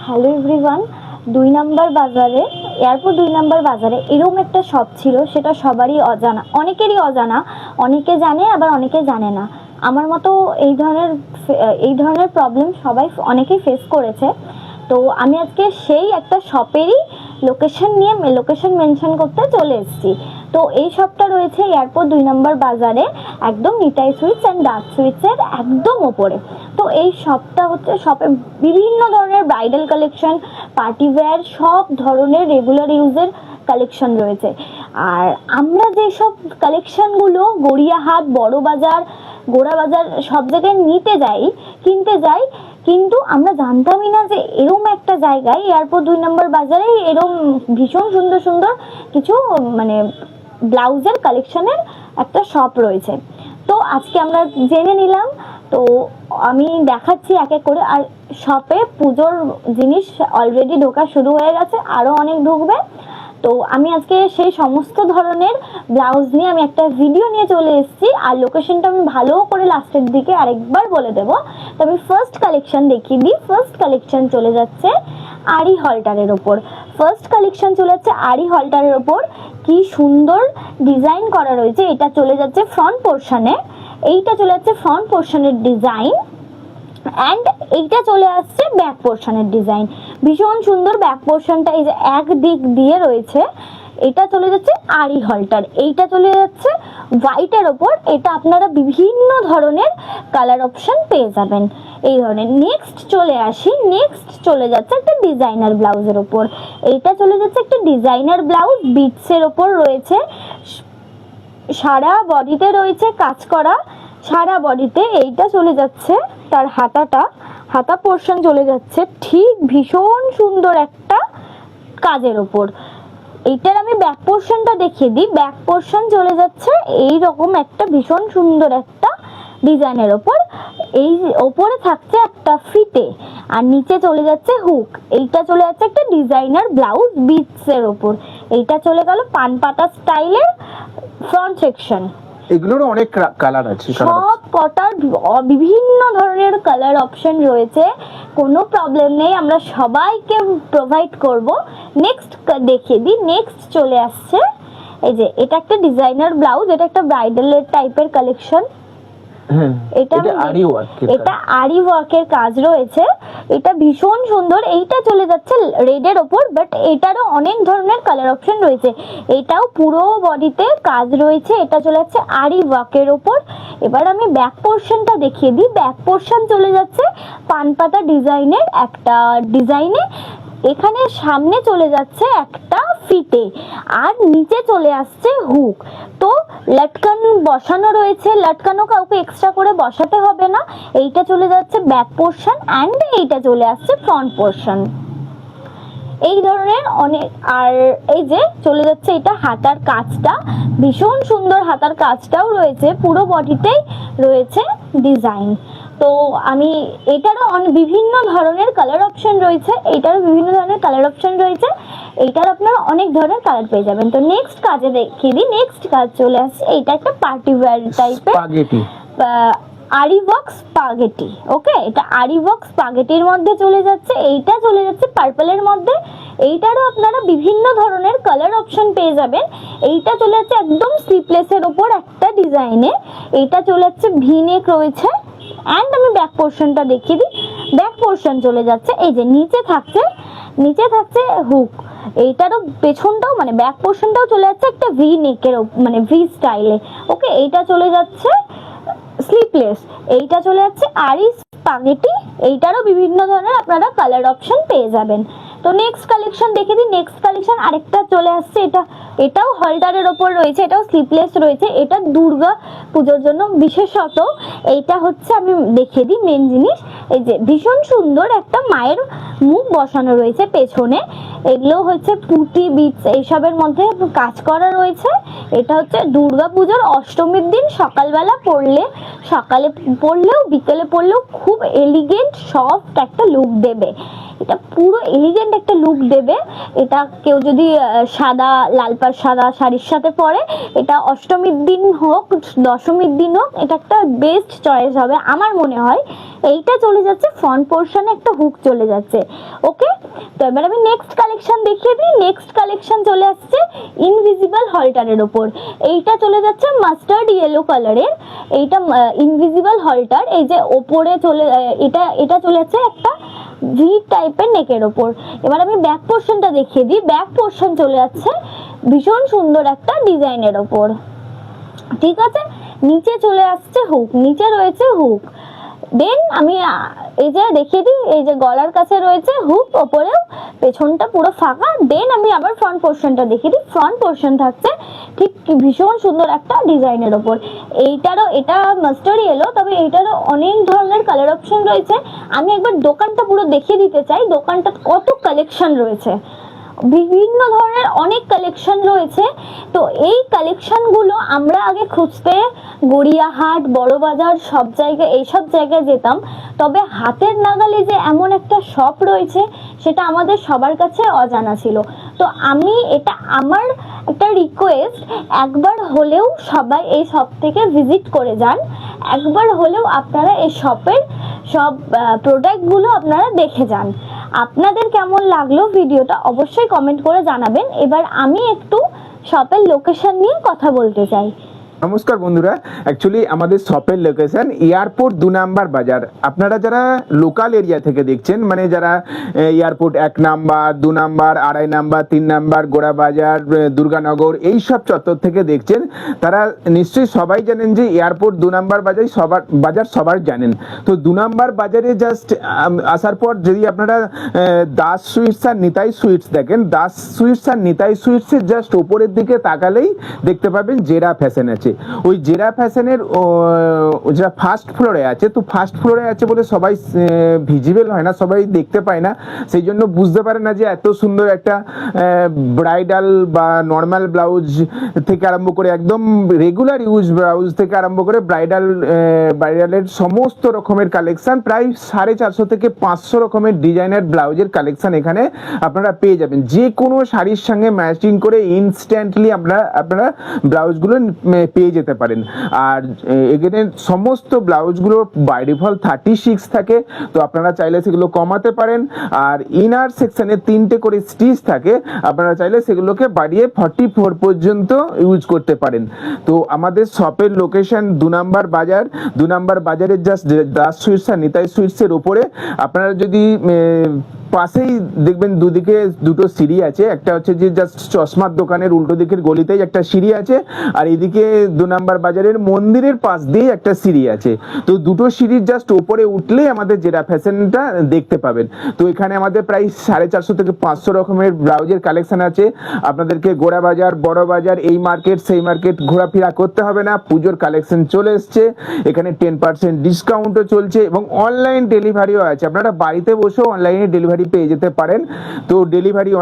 Hello everyone. 2 নম্বর বাজারে, airport 2 নম্বর বাজারে এরকম একটা শপ ছিল, সেটা সবারই অজানা, অনেকেরই অজানা। অনেকে জানে আবার অনেকে জানে না। আমার মতো এই ধরনের প্রবলেম সবাই অনেকেই ফেস করেছে। তো আমি আজকে সেই একটা শপেরই লোকেশন মেনশন করতে চলে এসেছি। তো এই শপটা রয়েছে এয়ারপোর্ট 2 নম্বর বাজারে, একদম নিতাই সুইটস অ্যান্ড ডার্ক সুইটসের একদম ওপরে। তো এই শপে বিভিন্ন ধরনের ব্রাইডাল কালেকশন, পার্টিওয়্যার, সব ধরনের রেগুলার ইউজের কালেকশন রয়েছে। আর আমরা যেসব কালেকশনগুলো গড়িয়াহাট, বড়বাজার, গোড়াবাজার সব জায়গায় কিনতে যাই, কিন্তু আমরা জানতামই না যে এরম একটা জায়গায় এয়ারপোর্ট 2 নম্বর বাজারে এরম ভীষণ সুন্দর সুন্দর কিছু ব্লাউজের কালেকশনের একটা শপ রয়েছে। তো আজকে আমরা জেনে নিলাম। তো আমি দেখাচ্ছি এক এক করে। আর শপে পুজোর জিনিস অলরেডি ঢোকা শুরু হয়ে গেছে, আরও অনেক ঢুকবে। তো আমি আজকে সেই সমস্ত ধরনের ব্লাউজ নিয়ে আমি একটা ভিডিও নিয়ে চলে এসেছি। আর লোকেশনটা আমি ভালো করে লাস্টের দিকে আরেকবার বলে দেবো। তো আমি ফার্স্ট কালেকশন দেখিয়ে দিই। ফার্স্ট কালেকশন চলে যাচ্ছে আরি হলটারের ওপর। কি সুন্দর ডিজাইন করা রয়েছে। এটা চলে যাচ্ছে ফ্রন্ট পোর্শনের ডিজাইন, অ্যান্ড এইটা চলে আসছে ব্যাক পোর্শনের ডিজাইন। ভীষণ সুন্দর ব্যাক পোর্শনটা, এই যে এক দিক দিয়ে রয়েছে। এটা চলে যাচ্ছে আরি হলটার, এইটা চলে যাচ্ছে হোয়াইটের ওপর। এটা আপনারা বিভিন্ন ধরনের কালার অপশন পেয়ে যাবেন এই ধরনের। নেক্সট চলে যাচ্ছে একটা ডিজাইনার ব্লাউজের ওপর। এইটা চলে যাচ্ছে একটা ডিজাইনার ব্লাউজ, বিটসের ওপর রয়েছে, সারা বডিতে রয়েছে কাজ করা, সারা বডিতে। এইটা চলে যাচ্ছে তার হাতা পোর্শন চলে যাচ্ছে ঠিক ভীষণ সুন্দর একটা কাজের ওপর। এইটার আমি ব্যাক পোর্শনটা দেখিয়ে দিই। ব্যাক পোর্শন চলে যাচ্ছে এই রকম একটা ভীষণ সুন্দর একটা ডিজাইনের ওপর। এই ওপরে থাকছে একটা ফিতে, আর নিচে চলে যাচ্ছে হুক। এইটা চলে যাচ্ছে একটা ডিজাইনার ব্লাউজ বিটসের ওপর। এইটা চলে গেল পান পাতা স্টাইলের ফ্রন্ট সেকশন। এগুলোর অনেক কালার আছে, সব কটার বিভিন্ন ধরনের কালার অপশন রয়েছে, কোনো প্রবলেম নেই, আমরা সবাইকে প্রোভাইড করব। নেক্সট দেখিয়ে দিই। নেক্সট চলে আসছে এই যে এটা একটা ডিজাইনার ব্লাউজ, এটা একটা ব্রাইডালের টাইপের কালেকশন। এটা আরি ওয়ার্কের কাজ রয়েছে, এটা ভীষণ সুন্দর। এইটা চলে যাচ্ছে রেডের ওপর, বাট এটারও অনেক ধরনের কালার অপশন রয়েছে। এটাও পুরো বডিতে কাজ রয়েছে, এটা চলে যাচ্ছে আরি ওয়ার্কের ওপর। এবার আমি ব্যাক পোর্শনটা দেখিয়ে দিই। ব্যাক পোর্শন চলে যাচ্ছে পানপাতা ডিজাইনের একটা ডিজাইনে। এখানে সামনে চলে যাচ্ছে একটা ফিতে, আর নিচে চলে আসছে হুক। তো লটকান বসানো রয়েছে, লটকানো কাউকে এক্সট্রা করে বসাতে হবে না। এইটা চলে যাচ্ছে ব্যাক পোর্শন, অ্যান্ড এইটা চলে আসছে ফ্রন্ট পোর্শন। এই ধরনের অনেক। আর এই যে চলে যাচ্ছে এটা হাতার কাজটা, ভীষণ সুন্দর হাতার কাজটাও রয়েছে, পুরো বডিতেই রয়েছে ডিজাইন। তো আমি এটারও বিভিন্ন ধরনের কালার অপশন রয়েছে, এইটার আপনারা অনেক ধরনের কালার পেয়ে যাবেন। তো নেক্সট কাজে দেখিয়ে দিই। নেক্সট কাজ চলে আসছে, এইটা একটা পার্টি ওয়্যার টাইপের আরি ওয়ার্ক স্পাগেটি। ওকে, এটা আরি ওয়ার্ক স্পাগেটির মধ্যে চলে যাচ্ছে। এইটা চলে যাচ্ছে পার্পলের মধ্যে। এইটারও আপনারা বিভিন্ন ধরনের কালার অপশন পেয়ে যাবেন। এইটা চলে যাচ্ছে একদম স্লিপলেসের ওপর একটা ডিজাইনে। এইটা চলে যাচ্ছে ভি নেক রয়েছে। অ্যান্ড আমি ব্যাক পোর্শনটা দেখিয়ে দিই। ব্যাক পোর্শন চলে যাচ্ছে এই যে নিচে থাকছে হুক। এইটারও পেছনটাও মানে ব্যাক পোর্শনটাও চলে যাচ্ছে একটা ভি নেকের মানে ভি স্টাইলে। ওকে, এইটা চলে যাচ্ছে স্লিপলেস। এইটা চলে যাচ্ছে আরি স্পাগেটি। এইটারও বিভিন্ন ধরনের আপনারা কালার অপশন পেয়ে যাবেন। তো নেক্সট কালেকশন দেখে দিই। নেক্সট কালেকশন আরেকটা চলে আসছে, এটাও হলটারের ওপর রয়েছে, এটাও স্লিপলেস রয়েছে। এটা দুর্গা পুজোর জন্য বিশেষত। এইটা হচ্ছে আমি দেখিয়ে দিই মেন জিনিস। এই যে ভীষণ সুন্দর একটা মায়ের মুখ বসানো রয়েছে পেছনে। এগুলো হচ্ছে পুঁতি বিটস এইসবের মধ্যে কাজ করা রয়েছে। এটা হচ্ছে দুর্গা পুজোর অষ্টমীর দিন সকালে পরলেও বিকেলে পরলেও খুব এলিগেন্ট সফট একটা লুক দেবে। এটা পুরো এলিগেন্ট একটা লুক দেবে। এটা কেউ যদি সাদা শাড়ির সাথে পরে, এটা অষ্টমীর দিন হোক দশমীর দিন হোক, এটা একটা বেস্ট চয়েস হবে আমার মনে হয়। এইটা চলে যাচ্ছে ফ্রন্ট পোর্শনে একটা হুক চলে যাচ্ছে। ওকে, তো এবার আমি নেক্সট কালেকশন দেখিয়ে দিই। নেক্সট কালেকশন চলে আসছে ইনভিজিবল হলটারের ওপর। এইটা চলে যাচ্ছে মাস্টার্ড ইয়েলো কালারের। এইটা ইনভিজিবল হলটার, এই যে ওপরে চলে এটা চলে যাচ্ছে একটা ভি টাইপের নেকের ওপর। এবার আমি ব্যাক পোর্শনটা দেখিয়ে দিই। ব্যাক পোর্শন চলে যাচ্ছে ভীষণ সুন্দর একটা ডিজাইনের ওপর, ঠিক আছে। নিচে চলে আসছে হুক, নিচে রয়েছে হুক। দেন আমি এই যে দেখিয়ে দিই, এই যে গলার কাছে রয়েছে হুক, ওপরেও, পেছনটা পুরো ফাঁকা। দেন আমি আবার ফ্রন্ট পোর্শনটা দেখিয়ে দিই। ফ্রন্ট পোর্শন থাকছে ঠিক ভীষণ সুন্দর একটা ডিজাইনের ওপর। এটা মাস্টার্ড ইয়েলো, তবে এইটারও অনেক ধরনের কালার অপশন রয়েছে। আমি একবার দোকানটা পুরো দেখিয়ে দিতে চাই, দোকানটা কত কালেকশন রয়েছে, বিভিন্ন ধরনের অনেক কালেকশন রয়েছে। তো এই কালেকশনগুলো আমরা আগে খুঁজতে গড়িয়াহাট, বড়বাজার এইসব জায়গায় যেতাম, তবে হাতের নাগালে যে এমন একটা শপ রয়েছে সেটা আমাদের সবার কাছে অজানা ছিল। তো আমার একটা রিকোয়েস্ট, একবার হলেও সবাই এই শপ থেকে ভিজিট করে যান, একবার হলেও আপনারা এই শপের সব প্রোডাক্টগুলো আপনারা দেখে যান। আপনাদের কেমন লাগলো ভিডিওটা অবশ্যই কমেন্ট করে জানাবেন। এবার আমি একটু শপের লোকেশন নিয়ে কথা বলতে চাই। নমস্কার বন্ধুরা, অ্যাকচুয়ালি আমাদের শপের লোকেশন এয়ারপোর্ট 2 নাম্বার বাজার। আপনারা যারা লোকাল এরিয়া থেকে দেখছেন, মানে যারা airport 1 number, 2 number, 2.5 number, 3 number, Gorabazar, Durganagar এই সব চত্বর থেকে দেখছেন, তারা নিশ্চয়ই সবাই জানেন যে এয়ারপোর্ট 2 নাম্বার বাজার সবার জানেন। তো 2 নাম্বার বাজারে জাস্ট আসার পর যদি আপনারা দাস সুইটস আর নিতাই সুইটস দেখেন, দাস সুইটস আর নিতাই সুইটসের জাস্ট ওপরের দিকে তাকালেই দেখতে পাবেন জেরা ফ্যাশন আছে। ওই জেরা ফ্যাশনের যেটা ফার্স্ট ফ্লোরে আছে, তো ফার্স্ট ফ্লোরে আছে বলে সবাই ভিজিবল হয় না, সবাই দেখতে পায় না, সেই জন্য বুঝতে পারে না যে এত সুন্দর একটা ব্রাইডাল বা নর্মাল ব্লাউজ থেকে আরম্ভ করে একদম রেগুলার ইউজ ব্লাউজ থেকে আরম্ভ করে ব্রাইডালের সমস্ত রকমের কালেকশন, প্রায় 450 থেকে 500 রকমের ডিজাইনার ব্লাউজের কালেকশন এখানে আপনারা পেয়ে যাবেন। যে কোনো শাড়ির সঙ্গে ম্যাচিং করে ইনস্ট্যান্টলি আপনারা ব্লাউজগুলো পেয়ে যেতে পারেন। আর এখানে সমস্ত ব্লাউজগুলো বাই ডিফল্ট 36 থাকে, তো আপনারা চাইলে সেগুলো কমাতে পারেন। আর ইনার সেকশনে 3টে করে স্টিচ থাকে, আপনারা চাইলে সেগুলোকে বাড়িয়ে 44 পর্যন্ত ইউজ করতে পারেন। তো আমাদের শপের লোকেশন 2 নাম্বার বাজার। 2 নাম্বার বাজারের জাস্ট দাস সুইটস আর নিতাই সুইটসের উপরে। আপনারা যদি পাশেই দেখবেন দুদিকে দুটো সিঁড়ি আছে, একটা হচ্ছে যে জাস্ট চশমার দোকানের উল্টো দিকের গলিতেই একটা সিঁড়ি আছে, আর এদিকে 2 নাম্বার বাজারের মন্দিরের পাশ দিয়ে একটা সিঁড়ি আছে। তো দুটো সিঁড়ির জাস্ট উপরে উঠলেই আমাদের জেরা ফ্যাশনটা দেখতে পাবেন। তো এখানে আমাদের প্রায় 450 থেকে 500 রকমের ব্লাউজের কালেকশন আছে। আপনাদেরকে গোড়াবাজার, বড় বাজার, এই মার্কেট সেই মার্কেট ঘোরাফেরা করতে হবে না, পুজোর কালেকশন চলে এসছে। এখানে 10% ডিসকাউন্টও চলছে এবং অনলাইন ডেলিভারিও আছে। আপনারা বাড়িতে বসেও অনলাইনে ডেলিভারি পেয়ে যেতে পারেন। তো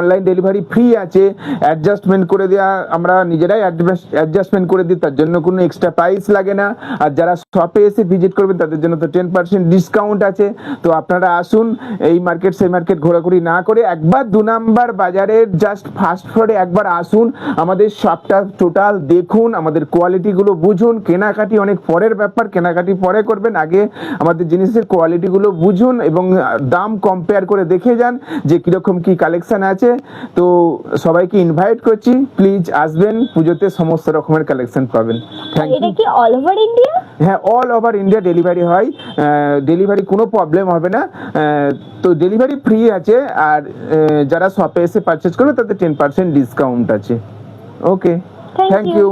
অনলাইন ডেলিভারি ফ্রি আছে। অ্যাডজাস্টমেন্ট করে দেওয়া, আমরা নিজেরাই অ্যাডজাস্টমেন্ট করে দিই, তার জন্য কোনো এক্সট্রা প্রাইস লাগে না। আর যারা শপে এসে ভিজিট করবেন তাদের জন্য তো 10% ডিসকাউন্ট আছে। তো আপনারা আসুন, এই মার্কেট সেই মার্কেট ঘোরাঘুরি না করে একবার 2 নাম্বার বাজারের জাস্ট ফার্স্ট ফ্লোরে একবার আসুন, আমাদের শপটা টোটাল দেখুন, আমাদের কোয়ালিটিগুলো বুঝুন। কেনাকাটি অনেক পরের ব্যাপার, কেনাকাটি পরে করবেন, আগে আমাদের জিনিসের কোয়ালিটিগুলো বুঝুন এবং দাম কম্পেয়ার করে দেখে যান যে কিরকম কি কালেকশন আছে। তো সবাইকে ইনভাইট করছি, প্লিজ আসবেন, পুজোতে সমস্ত রকমের কালেকশন পাবেন। Thank you. এটা কি অল ওভার ইন্ডিয়া? হ্যাঁ, অল ওভার ইন্ডিয়া ডেলিভারি হয়, ডেলিভারি কোনো প্রবলেম হবে না। তো ডেলিভারি ফ্রি আছে। আর যারা শপে এসে পারচেজ করবে তাদের 10% ডিসকাউন্ট আছে। ওকে, থ্যাংক ইউ।